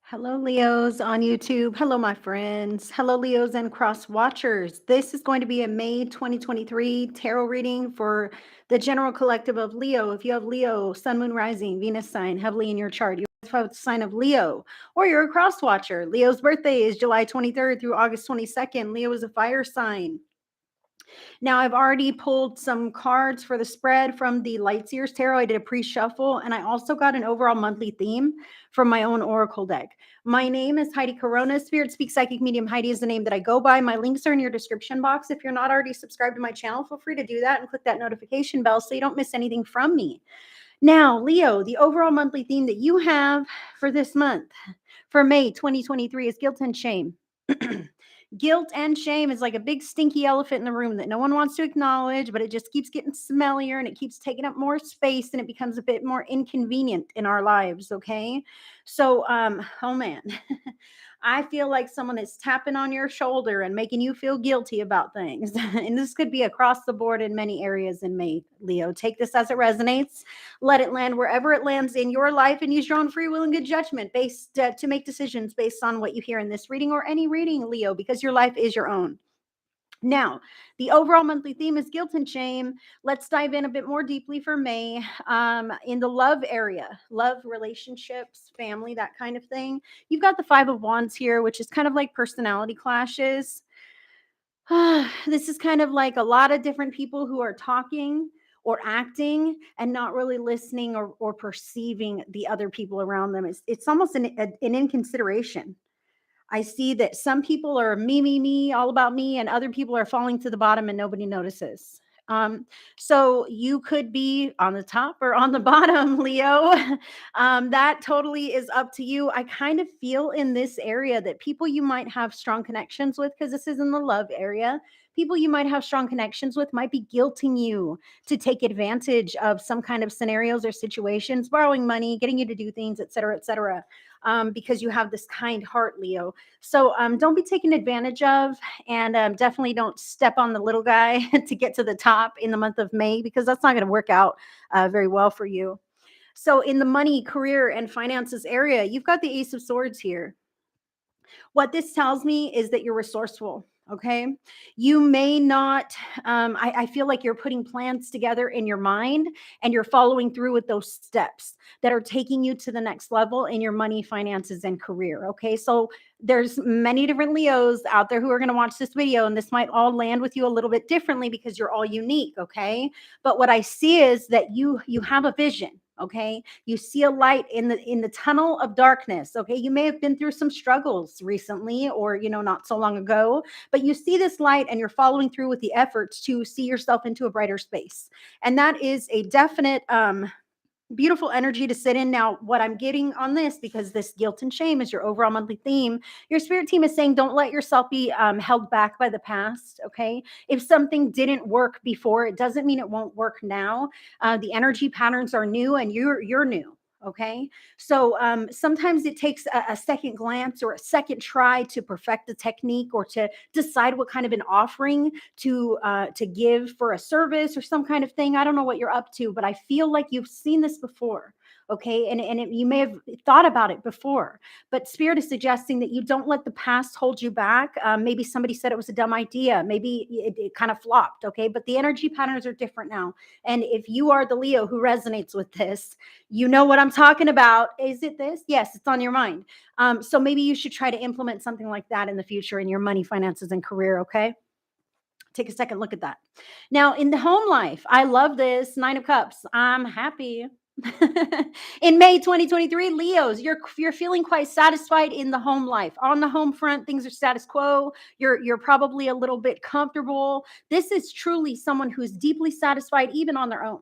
Hello, Leos on YouTube. Hello, my friends. Hello, Leos and cross watchers. This is going to be a May 2023 tarot reading for the general collective of Leo. If you have Leo, Sun, Moon, Rising, Venus sign heavily in your chart, you have the sign of Leo, or you're a cross watcher. Leo's birthday is July 23rd through August 22nd. Leo is a fire sign. Now, I've already pulled some cards for the spread from the Lightseers Tarot. I did a pre-shuffle, and I also got an overall monthly theme from my own Oracle deck. My name is Heidi Corona. Spirit Speak Psychic Medium Heidi is the name that I go by. My links are in your description box. If you're not already subscribed to my channel, feel free to do that and click that notification bell so you don't miss anything from me. Now, Leo, the overall monthly theme that you have for this month, for May 2023, is guilt and shame. Guilt and shame is like a big stinky elephant in the room that no one wants to acknowledge, but it just keeps getting smellier and it keeps taking up more space and it becomes a bit more inconvenient in our lives. Okay. So, oh man, I feel like someone is tapping on your shoulder and making you feel guilty about things. And this could be across the board in many areas in May, Leo. Take this as it resonates. Let it land wherever it lands in your life and use your own free will and good judgment based to make decisions based on what you hear in this reading or any reading, Leo, because your life is your own. Now, the overall monthly theme is guilt and shame. Let's dive in a bit more deeply for May. In the love area, love, relationships, family, that kind of thing. You've got the Five of Wands here, which is kind of like personality clashes. This is kind of like a lot of different people who are talking or acting and not really listening or perceiving the other people around them. It's almost an inconsideration. I see that some people are me, all about me, and other people are falling to the bottom and nobody notices. Um, so you could be on the top or on the bottom, Leo. That totally is up to you. I kind of feel in this area that people you might have strong connections with, because this is in the love area, people you might have strong connections with might be guilting you to take advantage of some kind of scenarios or situations, borrowing money, getting you to do things, et cetera, et cetera. Because you have this kind heart, Leo. So don't be taken advantage of, and definitely don't step on the little guy to get to the top in the month of May, because that's not going to work out very well for you. So in the money, career, and finances area, you've got the Ace of Swords here. What this tells me is that you're resourceful. Okay. You may not, I feel like you're putting plans together in your mind and you're following through with those steps that are taking you to the next level in your money, finances, and career. Okay. So there's many different Leos out there who are going to watch this video, and this might all land with you a little bit differently because you're all unique. Okay. But what I see is that you have a vision. Okay, you see a light in the tunnel of darkness. Okay, you may have been through some struggles recently or not so long ago, but you see this light and you're following through with the efforts to see yourself into a brighter space, and that is a definite beautiful energy to sit in. Now, what I'm getting on this, because this guilt and shame is your overall monthly theme, your spirit team is saying don't let yourself be held back by the past. Okay, if something didn't work before, it doesn't mean it won't work now. The energy patterns are new and you're new. Okay, so sometimes it takes a second glance or a second try to perfect the technique or to decide what kind of an offering to give for a service or some kind of thing. I don't know what you're up to, but I feel like you've seen this before. Okay, you may have thought about it before, but Spirit is suggesting that you don't let the past hold you back. Maybe somebody said it was a dumb idea. Maybe it kind of flopped. Okay, but the energy patterns are different now. And if you are the Leo who resonates with this, you know what I'm talking about. Is it this? Yes, it's on your mind. So maybe you should try to implement something like that in the future in your money, finances, and career. Okay. Take a second look at that. Now, in the home life, I love this Nine of Cups. I'm happy. In May 2023, Leos, you're feeling quite satisfied in the home life. On the home front, things are status quo. You're probably a little bit comfortable. This is truly someone who's deeply satisfied even on their own.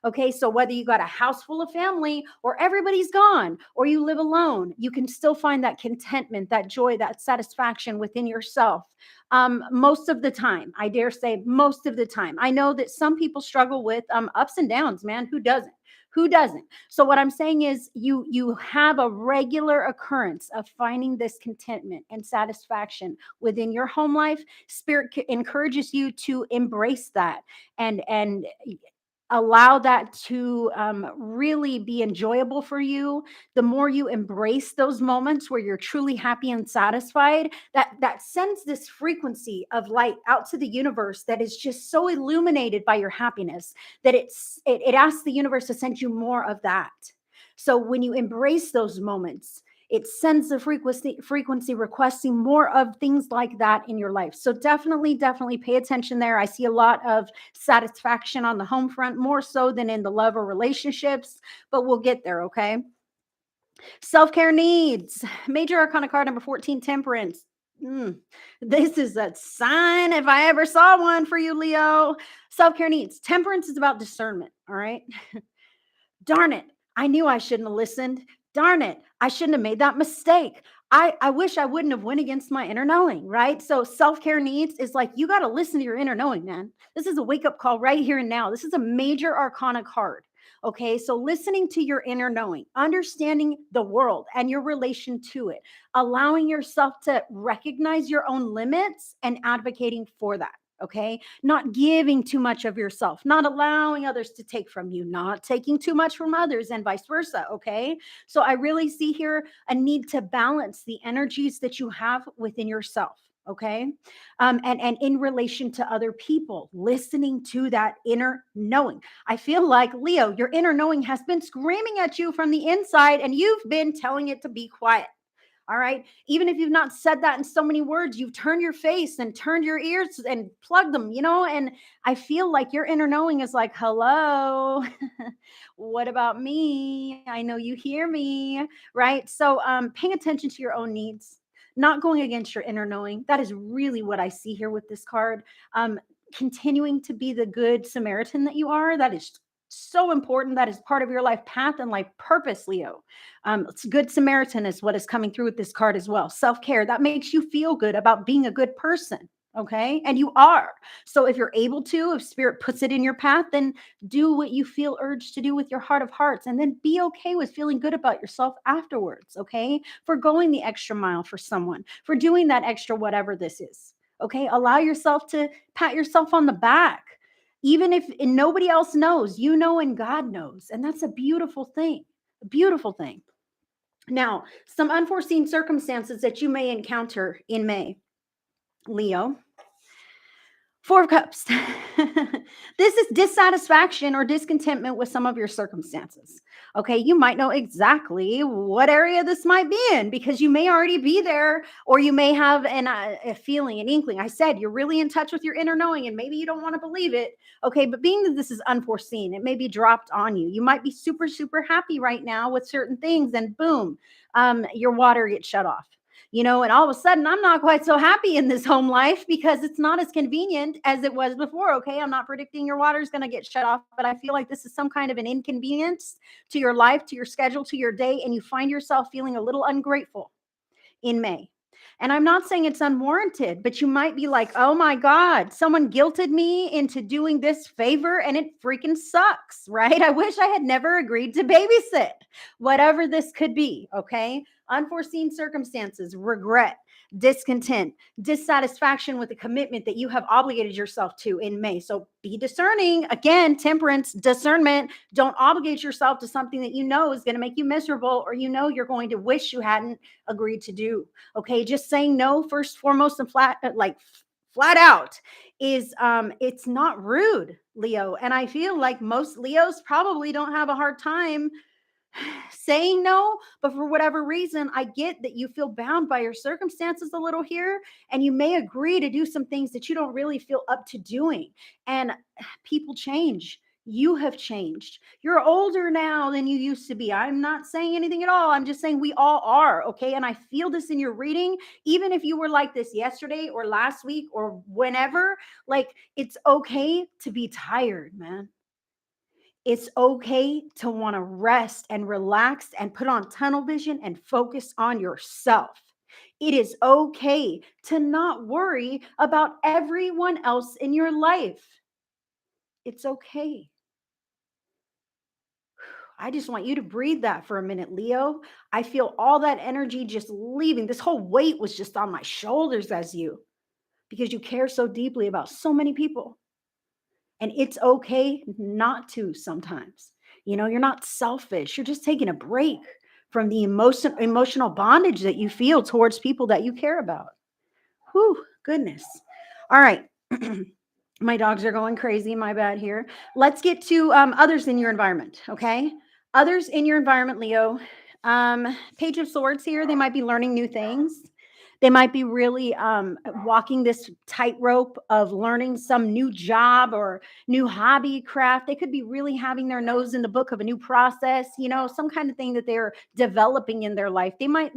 Okay, so whether you got a house full of family or everybody's gone or you live alone, you can still find that contentment, that joy, that satisfaction within yourself. Most of the time, I dare say most of the time. I know that some people struggle with ups and downs, man. Who doesn't? Who doesn't? So what I'm saying is you have a regular occurrence of finding this contentment and satisfaction within your home life. Spirit encourages you to embrace that and allow that to really be enjoyable for you. The more you embrace those moments where you're truly happy and satisfied, that sends this frequency of light out to the universe that is just so illuminated by your happiness that it asks the universe to send you more of that. So when you embrace those moments, it sends the frequency requesting more of things like that in your life. So definitely pay attention there. I see a lot of satisfaction on the home front, more so than in the love or relationships, but we'll get there. Okay. Self-care needs. Major arcana card number 14, temperance. This is a sign if I ever saw one for you, Leo. Self-care needs. Temperance is about discernment. All right. Darn it. I knew I shouldn't have listened. Darn it. I shouldn't have made that mistake. I wish I wouldn't have went against my inner knowing, right? So self-care needs is like, you got to listen to your inner knowing, man. This is a wake-up call right here and now. This is a major arcana card. Okay. So listening to your inner knowing, understanding the world and your relation to it, allowing yourself to recognize your own limits and advocating for that. Okay. Not giving too much of yourself, not allowing others to take from you, not taking too much from others, and vice versa. Okay. So I really see here a need to balance the energies that you have within yourself. Okay. And in relation to other people, listening to that inner knowing. I feel like, Leo, your inner knowing has been screaming at you from the inside and you've been telling it to be quiet. All right. Even if you've not said that in so many words, you've turned your face and turned your ears and plugged them, and I feel like your inner knowing is like, hello, what about me? I know you hear me. Right. So paying attention to your own needs, not going against your inner knowing. That is really what I see here with this card. Continuing to be the good Samaritan that you are. That is so important. That is part of your life path and life purpose, Leo. It's good Samaritan is what is coming through with this card as well. Self-care, that makes you feel good about being a good person. Okay. And you are. So if you're able to, if spirit puts it in your path, then do what you feel urged to do with your heart of hearts. And then be okay with feeling good about yourself afterwards. Okay. For going the extra mile for someone, for doing that extra, whatever this is. Okay. Allow yourself to pat yourself on the back. Even if and nobody else knows, and God knows. And that's a beautiful thing. A beautiful thing. Now, some unforeseen circumstances that you may encounter in May, Leo. Four of Cups. This is dissatisfaction or discontentment with some of your circumstances. Okay, you might know exactly what area this might be in because you may already be there, or you may have a feeling, an inkling. I said you're really in touch with your inner knowing, and maybe you don't want to believe it. Okay, but being that this is unforeseen, it may be dropped on you. You might be super happy right now with certain things, and boom, your water gets shut off. And all of a sudden I'm not quite so happy in this home life because it's not as convenient as it was before. Okay. I'm not predicting your water is going to get shut off, but I feel like this is some kind of an inconvenience to your life, to your schedule, to your day. And you find yourself feeling a little ungrateful in May. And I'm not saying it's unwarranted, but you might be like, oh my God, someone guilted me into doing this favor and it freaking sucks, right? I wish I had never agreed to babysit, whatever this could be. Okay. Unforeseen circumstances, regret, discontent, dissatisfaction with the commitment that you have obligated yourself to in May. So be discerning. Again, temperance, discernment. Don't obligate yourself to something that you know is going to make you miserable, or you're going to wish you hadn't agreed to do. Okay, just saying no first, foremost, and flat out is it's not rude, Leo. And I feel like most Leos probably don't have a hard time saying no, but for whatever reason, I get that you feel bound by your circumstances a little here, and you may agree to do some things that you don't really feel up to doing. And people change. You have changed. You're older now than you used to be. I'm not saying anything at all. I'm just saying we all are. Okay. And I feel this in your reading, even if you were like this yesterday or last week or whenever, like it's okay to be tired, man. It's okay to want to rest and relax and put on tunnel vision and focus on yourself. It is okay to not worry about everyone else in your life. It's okay. I just want you to breathe that for a minute, Leo. I feel all that energy just leaving. This whole weight was just on my shoulders as you, because you care so deeply about so many people. And it's okay not to sometimes. You're not selfish. You're just taking a break from the emotional bondage that you feel towards people that you care about. Whew, goodness. All right. My dogs are going crazy. My bad here. Let's get to others in your environment. Okay. Others in your environment, Leo. Page of Swords here. They might be learning new things. They might be really walking this tightrope of learning some new job or new hobby craft. They could be really having their nose in the book of a new process, some kind of thing that they're developing in their life. They might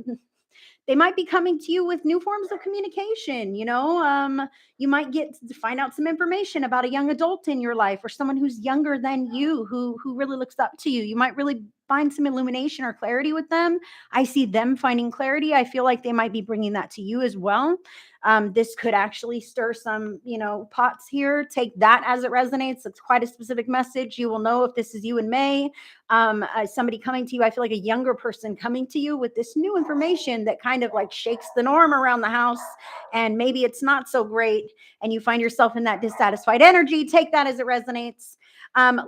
be coming to you with new forms of communication. You might get to find out some information about a young adult in your life or someone who's younger than you who really looks up to you. You might really find some illumination or clarity with them. I see them finding clarity. I feel like they might be bringing that to you as well. This could actually stir some pots here. Take that as it resonates. It's quite a specific message. You will know if this is you in May. Somebody coming to you, I feel like a younger person coming to you with this new information that kind of like shakes the norm around the house, and maybe it's not so great and you find yourself in that dissatisfied energy. Take that as it resonates.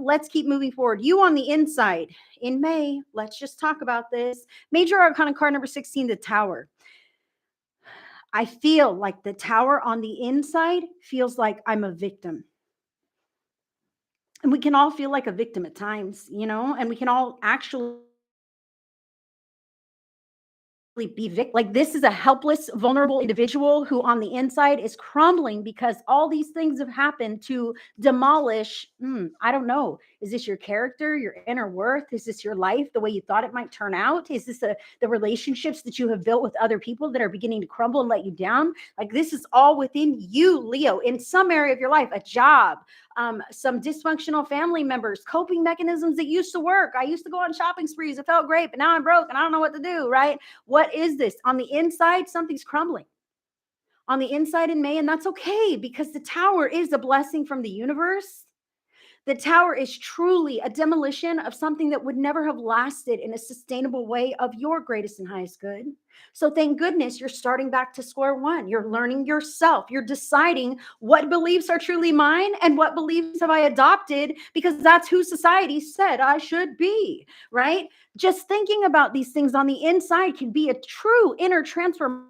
Let's keep moving forward. You on the inside in May, let's just talk about this. Major Arcana card number 16, the Tower. I feel like the Tower on the inside feels like I'm a victim. And we can all feel like a victim at times, and we can all actually be like this is a helpless, vulnerable individual who on the inside is crumbling because all these things have happened to demolish. I don't know. Is this your character, your inner worth? Is this your life, the way you thought it might turn out? Is this the relationships that you have built with other people that are beginning to crumble and let you down? Like this is all within you, Leo, in some area of your life, a job, some dysfunctional family members, coping mechanisms that used to work. I used to go on shopping sprees. It felt great, but now I'm broke and I don't know what to do, right? What is this? On the inside, something's crumbling. On the inside in May, and that's okay because the Tower is a blessing from the universe. The Tower is truly a demolition of something that would never have lasted in a sustainable way of your greatest and highest good. So thank goodness you're starting back to square one. You're learning yourself. You're deciding what beliefs are truly mine and what beliefs have I adopted because that's who society said I should be, right? Just thinking about these things on the inside can be a true inner transformation